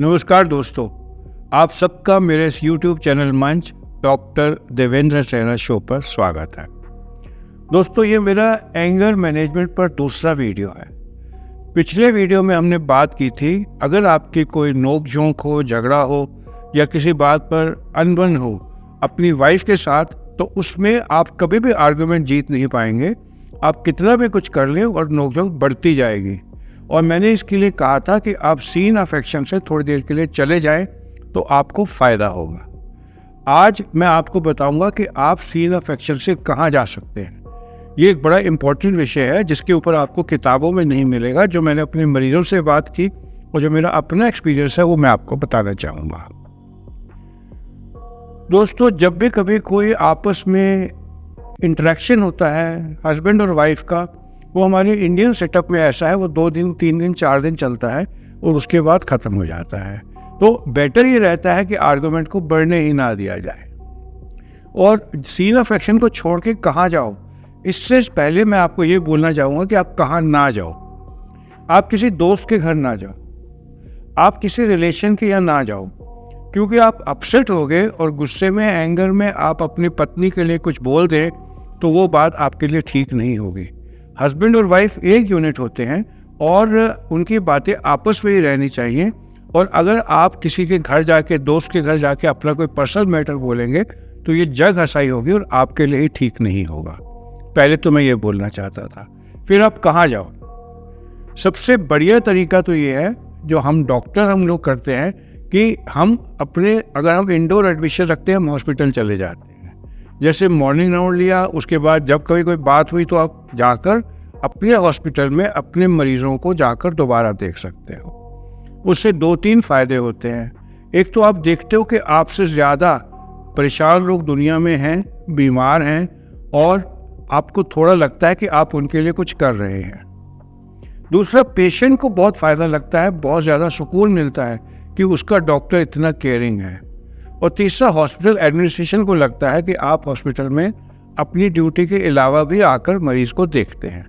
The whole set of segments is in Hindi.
नमस्कार दोस्तों, आप सबका मेरे इस YouTube चैनल मंच डॉक्टर देवेंद्र सेना शो पर स्वागत है। दोस्तों, ये मेरा एंगर मैनेजमेंट पर दूसरा वीडियो है। पिछले वीडियो में हमने बात की थी, अगर आपकी कोई नोक झोंक हो, झगड़ा हो या किसी बात पर अनबन हो अपनी वाइफ के साथ, तो उसमें आप कभी भी आर्गुमेंट जीत नहीं पाएंगे। आप कितना भी कुछ कर लें और नोक झोंक बढ़ती जाएगी। और मैंने इसके लिए कहा था कि आप सीन ऑफ एक्शन से थोड़ी देर के लिए चले जाएं तो आपको फ़ायदा होगा। आज मैं आपको बताऊंगा कि आप सीन ऑफ एक्शन से कहाँ जा सकते हैं। ये एक बड़ा इम्पोर्टेंट विषय है जिसके ऊपर आपको किताबों में नहीं मिलेगा। जो मैंने अपने मरीजों से बात की और जो मेरा अपना एक्सपीरियंस है वो मैं आपको बताना चाहूँगा। दोस्तों, जब भी कभी कोई आपस में इंटरेक्शन होता है हस्बैंड और वाइफ का, वो हमारे इंडियन सेटअप में ऐसा है, वो 2 दिन 3 दिन 4 दिन चलता है और उसके बाद ख़त्म हो जाता है। तो बेटर ये रहता है कि आर्गुमेंट को बढ़ने ही ना दिया जाए। और सीन ऑफ एक्शन को छोड़ के कहाँ जाओ, इससे पहले मैं आपको ये बोलना चाहूँगा कि आप कहाँ ना जाओ। आप किसी दोस्त के घर ना जाओ, आप किसी रिलेशन के यहाँ ना जाओ, क्योंकि आप अपसेट हो गए और गुस्से में, एंगर में आप अपनी पत्नी के लिए कुछ बोल दें तो वो बात आपके लिए ठीक नहीं होगी। हस्बैंड और वाइफ एक यूनिट होते हैं और उनकी बातें आपस में ही रहनी चाहिए। और अगर आप किसी के घर जाके, दोस्त के घर जाके अपना कोई पर्सनल मैटर बोलेंगे तो ये जग हंसाई होगी और आपके लिए ही ठीक नहीं होगा। पहले तो मैं ये बोलना चाहता था। फिर आप कहाँ जाओ? सबसे बढ़िया तरीका तो ये है, जो हम लोग करते हैं कि अगर हम इंडोर एडमिशन रखते हैं, हम हॉस्पिटल चले जाते हैं। जैसे मॉर्निंग राउंड लिया, उसके बाद जब कभी कोई बात हुई तो आप जाकर अपने हॉस्पिटल में अपने मरीजों को जाकर दोबारा देख सकते हो। उससे 2-3 फायदे होते हैं। एक तो आप देखते हो कि आपसे ज़्यादा परेशान लोग दुनिया में हैं, बीमार हैं, और आपको थोड़ा लगता है कि आप उनके लिए कुछ कर रहे हैं। दूसरा, पेशेंट को बहुत फ़ायदा लगता है, बहुत ज़्यादा सुकून मिलता है कि उसका डॉक्टर इतना केयरिंग है। और तीसरा, हॉस्पिटल एडमिनिस्ट्रेशन को लगता है कि आप हॉस्पिटल में अपनी ड्यूटी के अलावा भी आकर मरीज़ को देखते हैं।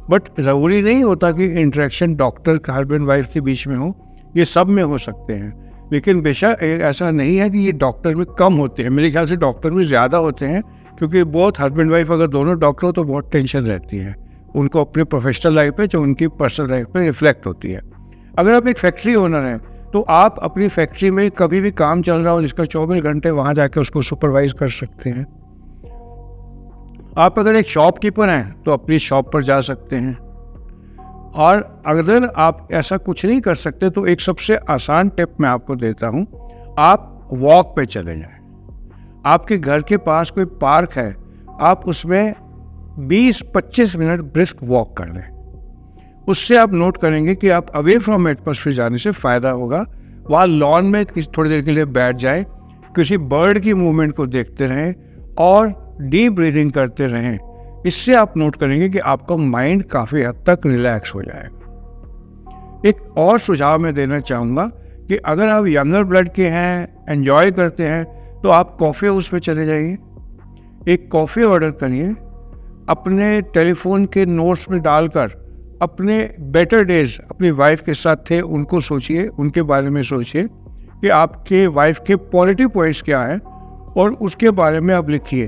बट ज़रूरी नहीं होता कि इंटरेक्शन डॉक्टर हस्बैंड वाइफ के बीच में हो, ये सब में हो सकते हैं। लेकिन बेशक ऐसा नहीं है कि ये डॉक्टर में कम होते हैं। मेरे ख्याल से डॉक्टर में ज़्यादा होते हैं, क्योंकि बहुत हस्बैंड वाइफ अगर दोनों डॉक्टर हो तो बहुत टेंशन रहती है उनको अपने प्रोफेशनल लाइफ पे, जो उनकी पर्सनल लाइफ पे रिफ्लेक्ट होती है। अगर आप एक फैक्ट्री ओनर हैं तो आप अपनी फैक्ट्री में कभी भी काम चल रहा हो जिसका 24 घंटे वहाँ जाके उसको सुपरवाइज कर सकते हैं। आप अगर एक शॉपकीपर हैं तो अपनी शॉप पर जा सकते हैं। और अगर आप ऐसा कुछ नहीं कर सकते तो एक सबसे आसान टिप मैं आपको देता हूँ, आप वॉक पे चले जाएं। आपके घर के पास कोई पार्क है, आप उसमें 20-25 मिनट ब्रिस्क वॉक कर लें। उससे आप नोट करेंगे कि आप अवे फ्रॉम एटमॉस्फेयर जाने से फ़ायदा होगा। वहाँ लॉन में थोड़ी देर के लिए बैठ जाएं, किसी बर्ड की मूवमेंट को देखते रहें और डीप ब्रीदिंग करते रहें। इससे आप नोट करेंगे कि आपका माइंड काफ़ी हद तक रिलैक्स हो जाएगा। एक और सुझाव मैं देना चाहूँगा कि अगर आप यंगर ब्लड के हैं, एंजॉय करते हैं, तो आप कॉफ़ी हाउस पे चले जाइए, एक कॉफ़ी ऑर्डर करिए, अपने टेलीफोन के नोट्स में डालकर अपने बेटर डेज अपनी वाइफ के साथ थे उनको सोचिए, उनके बारे में सोचिए कि आपके वाइफ के पॉजिटिव पॉइंट्स क्या हैं और उसके बारे में आप लिखिए।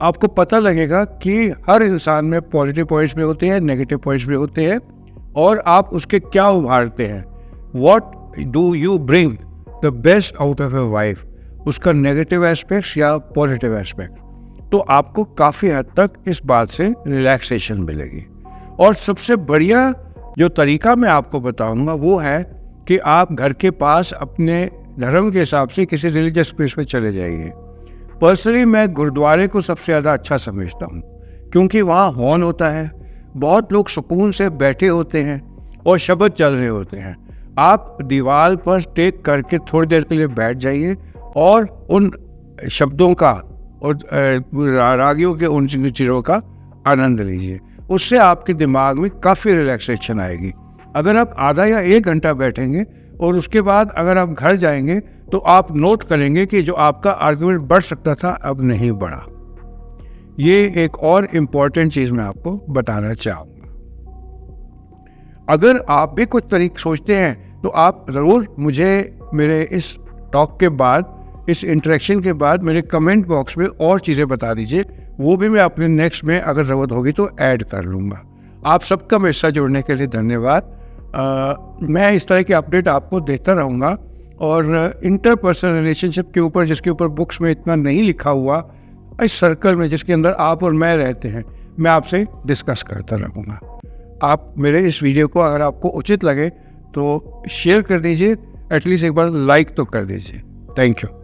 आपको पता लगेगा कि हर इंसान में पॉजिटिव पॉइंट्स भी होते हैं, नेगेटिव पॉइंट्स भी होते हैं, और आप उसके क्या उभारते हैं। What do you bring the best out of your wife, उसका नेगेटिव एस्पेक्ट्स या पॉजिटिव एस्पेक्ट। तो आपको काफ़ी हद तक इस बात से रिलैक्सेशन मिलेगी। और सबसे बढ़िया जो तरीका मैं आपको बताऊंगा वो है कि आप घर के पास अपने धर्म के हिसाब से किसी रिलीजियस प्लेस पे चले जाइए। पर्सनली मैं गुरुद्वारे को सबसे ज़्यादा अच्छा समझता हूँ, क्योंकि वहाँ हॉर्न होता है, बहुत लोग सुकून से बैठे होते हैं और शब्द चल रहे होते हैं। आप दीवार पर टेक करके थोड़ी देर के लिए बैठ जाइए और उन शब्दों का और रागियों के उन चिरों का आनंद लीजिए। उससे आपके दिमाग में काफ़ी रिलैक्सेशन आएगी। अगर आप आधा या 1 घंटा बैठेंगे और उसके बाद अगर आप घर जाएंगे तो आप नोट करेंगे कि जो आपका आर्गुमेंट बढ़ सकता था अब नहीं बढ़ा। ये एक और इम्पॉर्टेंट चीज़ मैं आपको बताना चाहूँगा। अगर आप भी कुछ तरीके सोचते हैं तो आप ज़रूर मुझे मेरे इस टॉक के बाद, इस इंटरेक्शन के बाद मेरे कमेंट बॉक्स में और चीज़ें बता दीजिए, वो भी मैं अपने नेक्स्ट में अगर ज़रूरत होगी तो ऐड कर लूँगा। आप सबका मेरे साथ जुड़ने के लिए धन्यवाद। मैं इस तरह के अपडेट आपको देता रहूँगा, और इंटरपर्सनल रिलेशनशिप के ऊपर, जिसके ऊपर बुक्स में इतना नहीं लिखा हुआ, इस सर्कल में जिसके अंदर आप और मैं रहते हैं, मैं आपसे डिस्कस करता रहूँगा। आप मेरे इस वीडियो को अगर आपको उचित लगे तो शेयर कर दीजिए, एटलीस्ट एक बार लाइक तो कर दीजिए। Thank you.